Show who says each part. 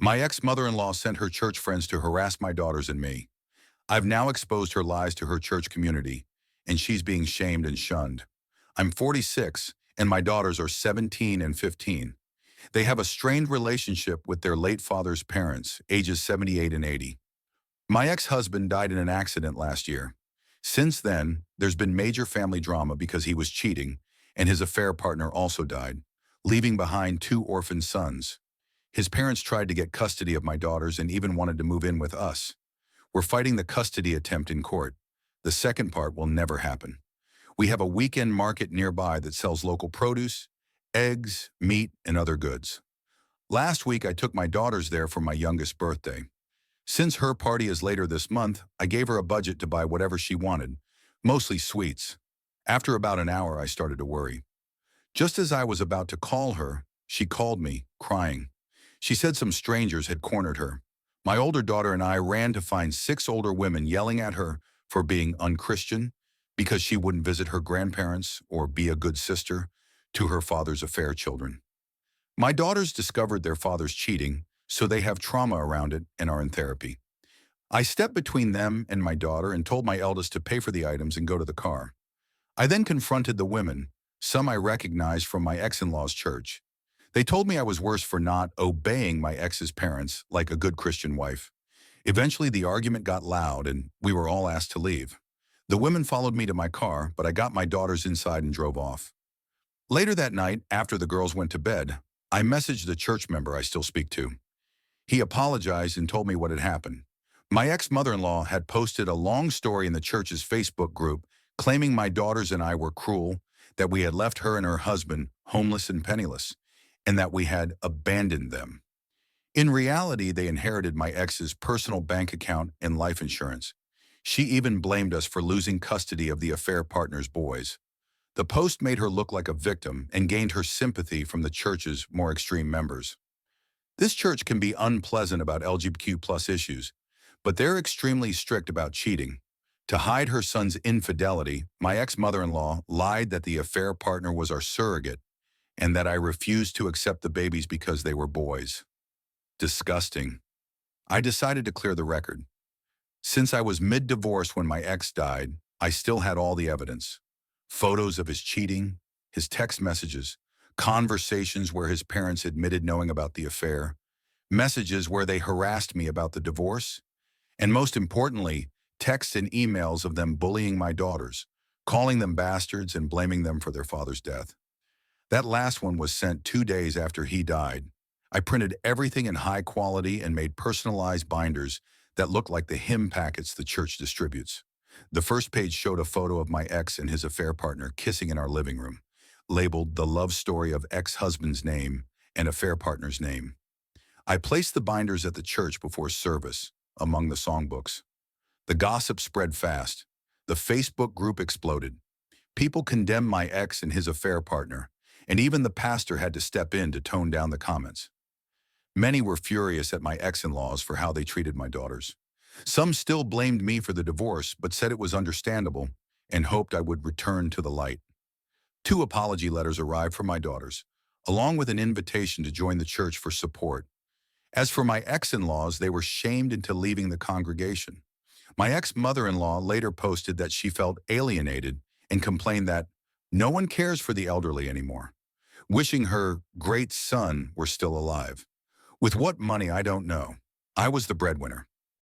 Speaker 1: My ex-mother-in-law sent her church friends to harass my daughters and me. I've now exposed her lies to her church community, and she's being shamed and shunned. I'm 46, and my daughters are 17 and 15. They have a strained relationship with their late father's parents, ages 78 and 80. My ex-husband died in an accident last year. Since then, there's been major family drama because he was cheating, and his affair partner also died, leaving behind two orphan sons. His parents tried to get custody of my daughters and even wanted to move in with us. We're fighting the custody attempt in court. The second part will never happen. We have a weekend market nearby that sells local produce, eggs, meat, and other goods. Last week, I took my daughters there for my youngest birthday. Since her party is later this month, I gave her a budget to buy whatever she wanted, mostly sweets. After about an hour, I started to worry. Just as I was about to call her, she called me, crying. She said some strangers had cornered her. My older daughter and I ran to find 6 older women yelling at her for being unchristian because she wouldn't visit her grandparents or be a good sister to her father's affair children. My daughters discovered their father's cheating, so they have trauma around it and are in therapy. I stepped between them and my daughter and told my eldest to pay for the items and go to the car. I then confronted the women, some I recognized from my ex-in-law's church. They told me I was worse for not obeying my ex's parents like a good Christian wife. Eventually, the argument got loud and we were all asked to leave. The women followed me to my car, but I got my daughters inside and drove off. Later that night, after the girls went to bed, I messaged the church member I still speak to. He apologized and told me what had happened. My ex-mother-in-law had posted a long story in the church's Facebook group claiming my daughters and I were cruel, that we had left her and her husband homeless and penniless, and that we had abandoned them. In reality, they inherited my ex's personal bank account and life insurance. She even blamed us for losing custody of the affair partner's boys. The post made her look like a victim and gained her sympathy from the church's more extreme members. This church can be unpleasant about LGBTQ+ issues, but they're extremely strict about cheating. To hide her son's infidelity, my ex-mother-in-law lied that the affair partner was our surrogate and that I refused to accept the babies because they were boys. Disgusting. I decided to clear the record. Since I was mid-divorce when my ex died, I still had all the evidence. Photos of his cheating, his text messages, conversations where his parents admitted knowing about the affair, messages where they harassed me about the divorce, and most importantly, texts and emails of them bullying my daughters, calling them bastards and blaming them for their father's death. That last one was sent 2 days after he died. I printed everything in high quality and made personalized binders that looked like the hymn packets the church distributes. The first page showed a photo of my ex and his affair partner kissing in our living room, labeled The Love Story of Ex-Husband's Name and Affair Partner's Name. I placed the binders at the church before service, among the songbooks. The gossip spread fast. The Facebook group exploded. People condemned my ex and his affair partner, and even the pastor had to step in to tone down the comments. Many were furious at my ex-in-laws for how they treated my daughters. Some still blamed me for the divorce, but said it was understandable and hoped I would return to the light. 2 apology letters arrived from my daughters, along with an invitation to join the church for support. As for my ex-in-laws, they were shamed into leaving the congregation. My ex-mother-in-law later posted that she felt alienated and complained that no one cares for the elderly anymore, wishing her great son were still alive. With what money, I don't know. I was the breadwinner.